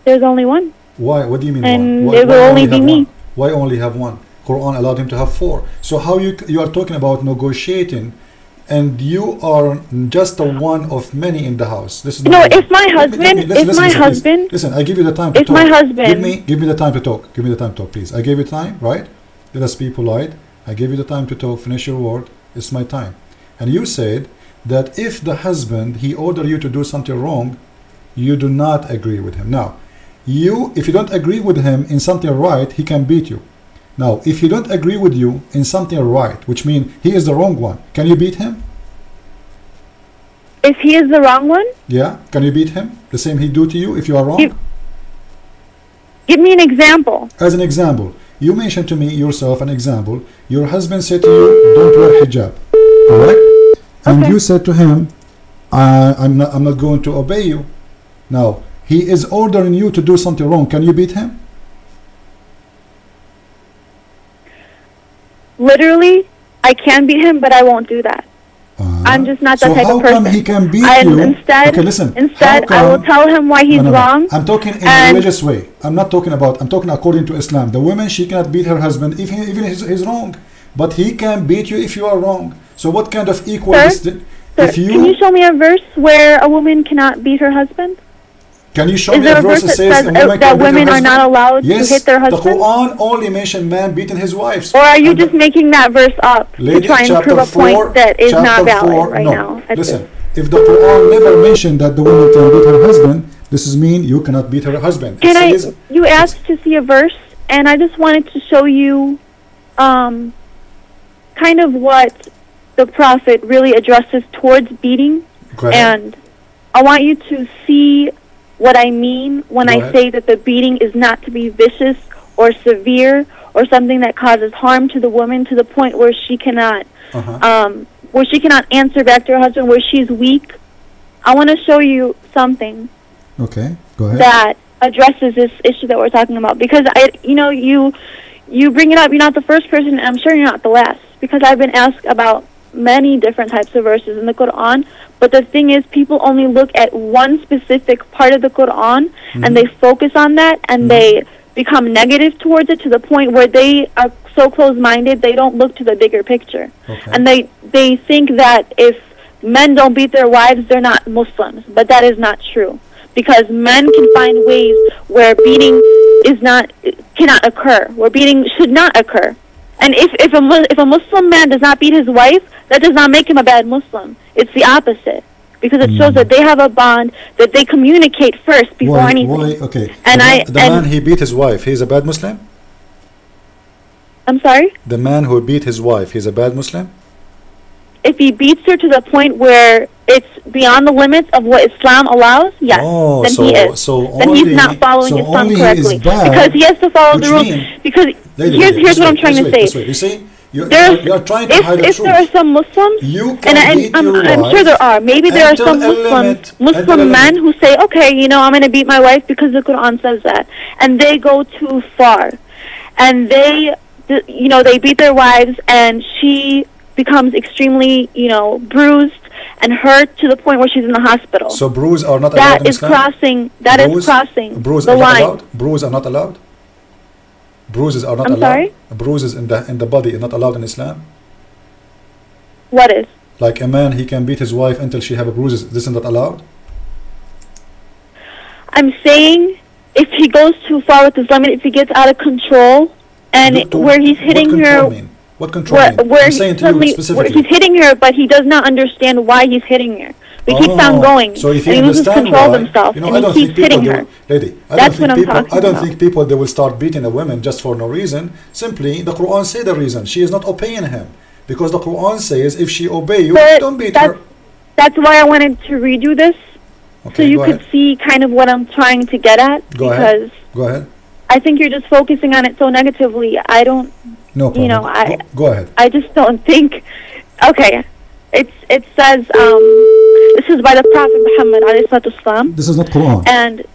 There's only one. Why? What do you mean and one? it will only be me. One? Why only have one? Quran allowed him to have four. So how you are talking about negotiating, and you are just one of many in the house? This is No, not if my husband, listen, I give you the time to if talk. my husband, give me the time to talk. Give me the time to talk, please. I gave you time, right? Let us be polite. I gave you the time to talk. Finish your word. It's my time. And you said that if the husband, he ordered you to do something wrong, you do not agree with him. Now, if you don't agree with him in something right, he can beat you. Now, if he don't agree with you in something right, which means he is the wrong one, can you beat him? If he is the wrong one? Yeah, can you beat him? The same he do to you if you are wrong? Give me an example. As an example, you mentioned to me yourself an example. Your husband said to you, don't wear hijab, correct? And Okay. you said to him, I'm not going to obey you. Now, he is ordering you to do something wrong. Can you beat him? Literally, I can beat him, but I won't do that. I'm just not that type of person. So how come he can beat you? Instead, okay, listen. I will tell him why he's wrong. I'm talking in a religious way. I'm talking according to Islam. The woman, she cannot beat her husband even if he's wrong. But he can beat you if you are wrong. So what kind of equal is it? Sir, can you show me a verse where a woman cannot beat her husband? Can you show me a verse that says that women are not allowed to hit their husband? The Quran only mentioned man beating his wives. Or are you just making that verse up to try and prove a point that is not valid right now? Listen, if the Quran never mentioned that the woman can beat her husband, this is mean you cannot beat her husband. You asked to see a verse, and I just wanted to show you kind of what the Prophet really addresses towards beating. And I want you to see what I mean when I say that the beating is not to be vicious or severe or something that causes harm to the woman to the point where she cannot answer back to her husband, where she's weak. I want to show you something. Okay, go ahead. That addresses this issue that we're talking about, because you bring it up. You're not the first person, and I'm sure you're not the last, because I've been asked about many different types of verses in the Quran. But the thing is, people only look at one specific part of the Quran, and they focus on that, and they become negative towards it to the point where they are so close-minded they don't look to the bigger picture. And they think that if men don't beat their wives, they're not Muslims. But that is not true, because men can find ways where beating cannot occur, where beating should not occur. And if a Muslim man does not beat his wife, that does not make him a bad Muslim. It's the opposite, because it shows that they have a bond, that they communicate first before anything. Okay. And the man he beat his wife, he's a bad Muslim? I'm sorry? The man who beat his wife, he's a bad Muslim? If he beats her to the point where it's beyond the limits of what Islam allows, yes, then he is. Then he's not following Islam correctly, because he has to follow the rules. Because here's what I'm trying to say. You see, you're trying to hide the truth. If there are some Muslims, I'm sure there are. Maybe there are some Muslim men who say, okay, I'm going to beat my wife because the Quran says that, and they go too far, and they beat their wives, and she becomes extremely, bruised and hurt to the point where she's in the hospital. So bruises are not allowed in Islam? That is crossing the line. Bruises are not allowed? Bruises are not allowed? Sorry? Bruises in the body are not allowed in Islam? What is? Like a man, he can beat his wife until she have a bruises. This is not allowed? I'm saying if he goes too far with his limit, if he gets out of control, and where he's hitting her... What control mean? Where he's hitting her, but he does not understand why he's hitting her. He keeps on going. So if and he loses control of himself, and he keeps hitting her. Lady, I don't think people they will start beating a woman just for no reason. Simply, the Quran says the reason. She is not obeying him. Because the Quran says if she obey you, don't beat her. That's why I wanted to read you this, so you could see kind of what I'm trying to get at. Go ahead. I think you're just focusing on it so negatively. I don't... No problem. Go ahead. I just don't think... Okay. It says... this is by the Prophet Muhammad ﷺ. This is not Quran. And...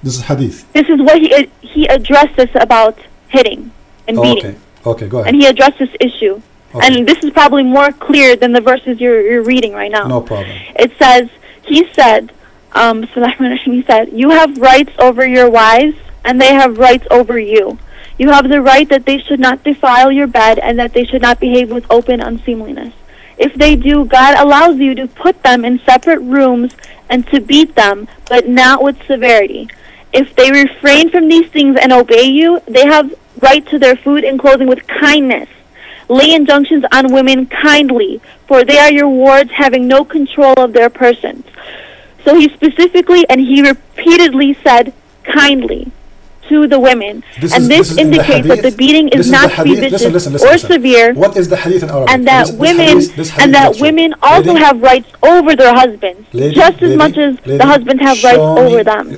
This is Hadith. This is what he addressed this about hitting and beating. Okay, go ahead. And he addressed this issue. And this is probably more clear than the verses you're reading right now. No problem. It says... He said... He said, you have rights over your wives, and they have rights over you. You have the right that they should not defile your bed, and that they should not behave with open unseemliness. If they do, God allows you to put them in separate rooms and to beat them, but not with severity. If they refrain from these things and obey you, they have right to their food and clothing with kindness. Lay injunctions on women kindly, for they are your wards, having no control of their persons. So he specifically and he repeatedly said kindly to the women. This indicates that the beating is not to be vicious or severe. What is the hadith in Arabic? And that women also have rights over their husbands, just as much as the husbands have rights over them.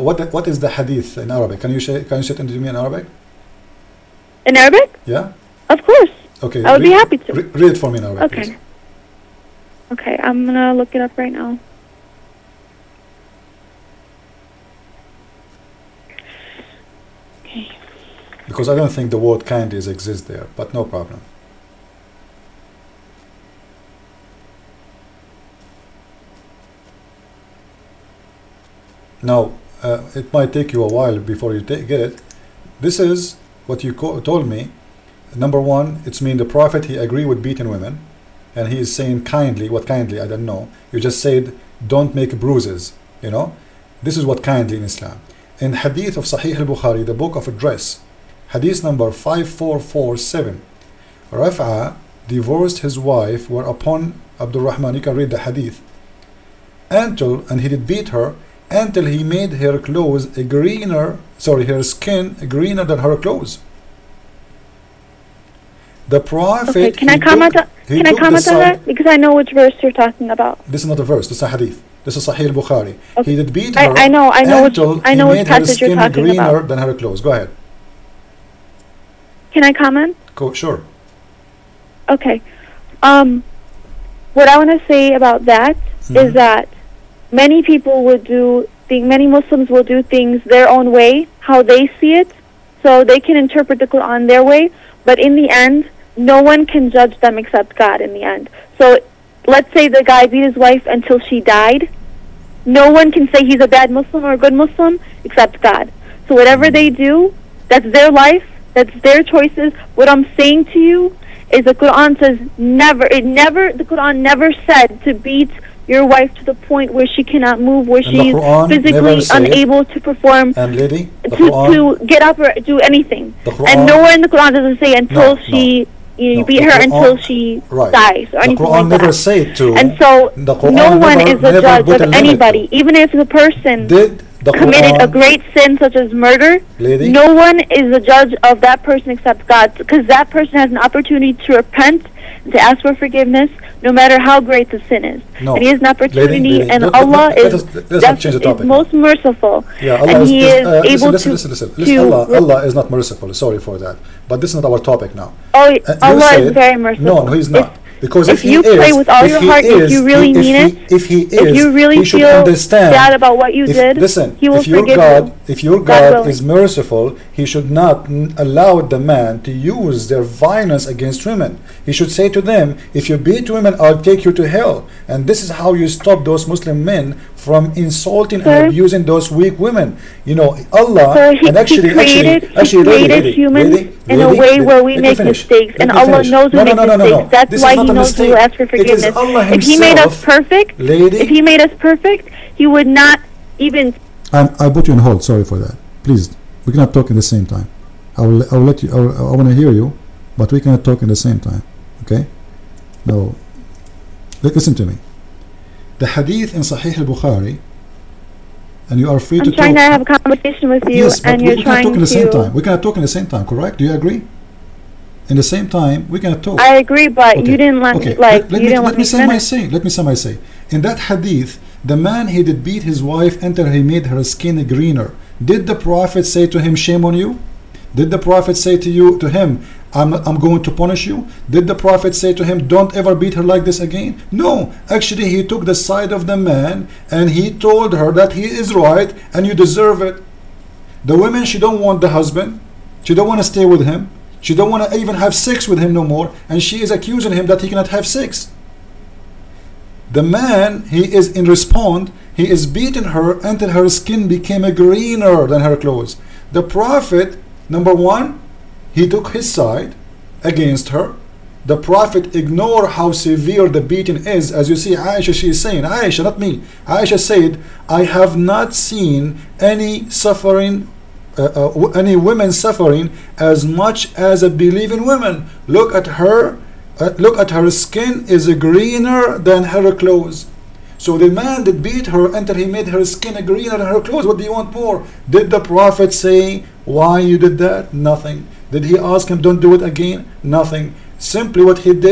What is the hadith in Arabic? Can you say it to me in Arabic? In Arabic? Yeah. Of course. Okay. I would be happy to. Read it for me in Arabic. Okay. Please. Okay, I'm gonna look it up right now. Okay. Because I don't think the word kindly exists there, but no problem. Now, it might take you a while before you get it. This is what you told me. Number one, it's mean the Prophet, he agreed with beating women, and he is saying kindly. What kindly? I don't know. You just said don't make bruises, you know. This is what kindly in Islam. In hadith of Sahih al-Bukhari, the book of address, hadith number 5447, Raf'a divorced his wife, whereupon Abdul Rahman, you can read the hadith, and he did beat her until he made her clothes her skin greener than her clothes. The Prophet. Okay, can I comment on that? Because I know which verse you're talking about. This is not a verse. This is a hadith. This is Sahih al-Bukhari. Okay. He did beat her. I know which which passage you're talking greener about. than her clothes. Go ahead. Can I comment? Sure. Okay. What I want to say about that is that many Muslims will do things their own way, how they see it, so they can interpret the Quran their way, but in the end, no one can judge them except God in the end. So let's say the guy beat his wife until she died. No one can say he's a bad Muslim or a good Muslim except God. So whatever they do, that's their life, that's their choices. What I'm saying to you is the Quran says the Quran never said to beat your wife to the point where she cannot move, where she's physically unable to perform, to get up or do anything. And nowhere in the Quran does it say until you beat her until she dies or anything like that. And so no one is a judge of anybody, even if the person committed a great sin such as murder. No one is a judge of that person except God, because that person has an opportunity to repent, to ask for forgiveness, no matter how great the sin is. And he has an opportunity, and Allah is most merciful. And He is able to. Allah is not merciful. Sorry for that, but this is not our topic now. Oh, Allah is very merciful. No, He's not. Because if you pray with all your heart, if you really mean it, if you really feel bad about what you did, He will forgive you. If your God is merciful, He should not allow the man to use their violence against women. He should say to them, if you beat women, I'll take you to hell. And this is how you stop those Muslim men from insulting and abusing those weak women. You know, Allah He created humans in a way where we make mistakes, and Allah knows we make mistakes. That's why He knows we will ask for forgiveness. If He made us perfect, He would not even. I put you on hold. Sorry for that. Please, we cannot talk in the same time. I'll let you. I want to hear you, but we cannot talk in the same time. Okay? Now, listen to me. The hadith in Sahih al-Bukhari, and you are free to talk. I'm trying to have a conversation with you, and you're trying to. We cannot talk in the same time, correct? Do you agree? In the same time, we cannot talk. I agree, but you didn't let me. Let me say my say. Let me say my say. In that hadith, the man, he did beat his wife until he made her skin greener. Did the Prophet say to him, shame on you? Did the Prophet say to him, I'm going to punish you? Did the Prophet say to him, don't ever beat her like this again? No, actually he took the side of the man and he told her that he is right and you deserve it. The woman, she don't want the husband, she don't want to stay with him, she don't want to even have sex with him no more, and she is accusing him that he cannot have sex. The man, he is in response, he is beating her until her skin became greener than her clothes. The Prophet, number one, he took his side against her. The Prophet ignored how severe the beating is. As you see, Aisha, she is saying, Aisha, not me, Aisha said, I have not seen any suffering, any women suffering as much as a believing woman. Look at her, look at her skin is greener than her clothes. So the man that beat her until he made her skin greener than her clothes, what do you want more? Did the Prophet say why you did that? Nothing. Did he ask him don't do it again? Nothing. Simply what he did